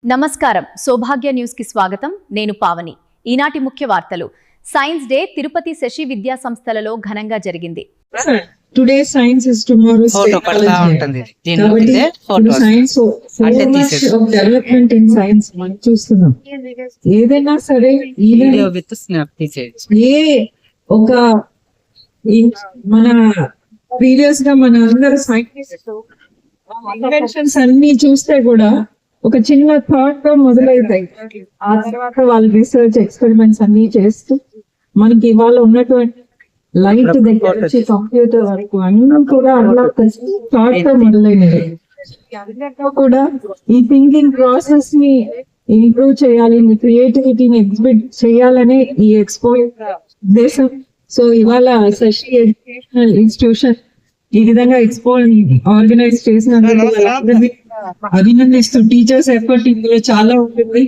నమస్కారం సౌభాగ్య న్యూస్ కి స్వాగతం నేను పావని ఈనాటి ముఖ్య వార్తలు సైన్స్ డే తిరుపతి శశి విద్యా సంస్థలలో ఘనంగా జరిగింది today science is tomorrow's technology కాబట్టి science of development in science మనం చూస్తున్నాం ఏదైనా సరే ఏ ఒక మన ప్రీవియస్ గా మన అందరు సైంటిస్ట్ ఇన్వెన్షన్స్ అన్ని చూస్తే కూడా ఒక చిన్న థాట్ తో మొదలవుతాయి. ఆ తర్వాత వాళ్ళు రీసెర్చ్ ఎక్స్పెరిమెంట్స్ అన్ని చేస్తూ మనకి ఇవాళ ఉన్నటువంటి లైట్ దగ్గర నుంచి కంప్యూటర్ వరకు అన్నీ కూడా అలా థాట్ తో మొదలైనవి. కూడా ఈ థింకింగ్ ప్రాసెస్ ని ఇంప్రూవ్ చేయాలి, మీ క్రియేటివిటీని ఎగ్జిబిట్ చేయాలనే ఈ ఎక్స్పో ఉద్దేశం. సో ఇవాళ శశి ఎడ్యుకేషనల్ ఇన్స్టిట్యూషన్ ఈ విధంగా ఎక్స్పో ఆర్గనైజ్ చేసినందుకు అభినందిస్తూ టీచర్స్ ఎఫర్ట్ ఇందులో చాలా ఉంటుంది.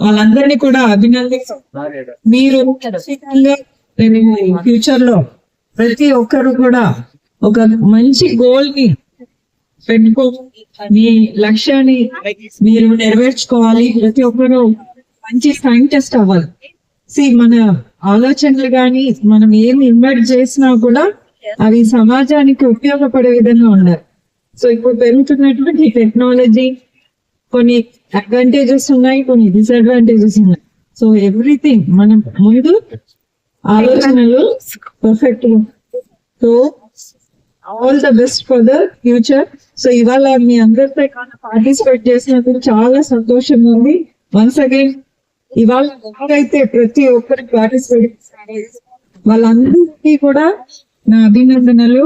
వాళ్ళందరినీ కూడా అభినందిస్తూ మీరు ఫ్యూచర్ లో ప్రతి ఒక్కరు కూడా ఒక మంచి గోల్ ని పెట్టుకో, మీ లక్ష్యాన్ని మీరు నెరవేర్చుకోవాలి. ప్రతి ఒక్కరు మంచి సైంటిస్ట్ అవ్వాలి. మన ఆలోచనలు కానీ మనం ఏమి ఇన్వైట్ చేసినా కూడా అవి సమాజానికి ఉపయోగపడే విధంగా ఉండాలి. సో ఇప్పుడు పెరుగుతున్నటువంటి టెక్నాలజీ కొన్ని అడ్వాంటేజెస్ ఉన్నాయి, కొన్ని డిసడ్వాంటేజెస్ ఉన్నాయి. సో ఎవ్రీథింగ్ మనం ముందు ఆలోచనలు perfect. So all the best for the future. So ఇవాళ మీ అందరితో పార్టిసిపేట్ చేసినందుకు చాలా సంతోషంగా ఉంది. వన్స్ అగైన్ ఇవాళ ఎవరైతే ప్రతి ఒక్కరికి పార్టిసిపేట్ వాళ్ళందరికీ కూడా నా అభినందనలు.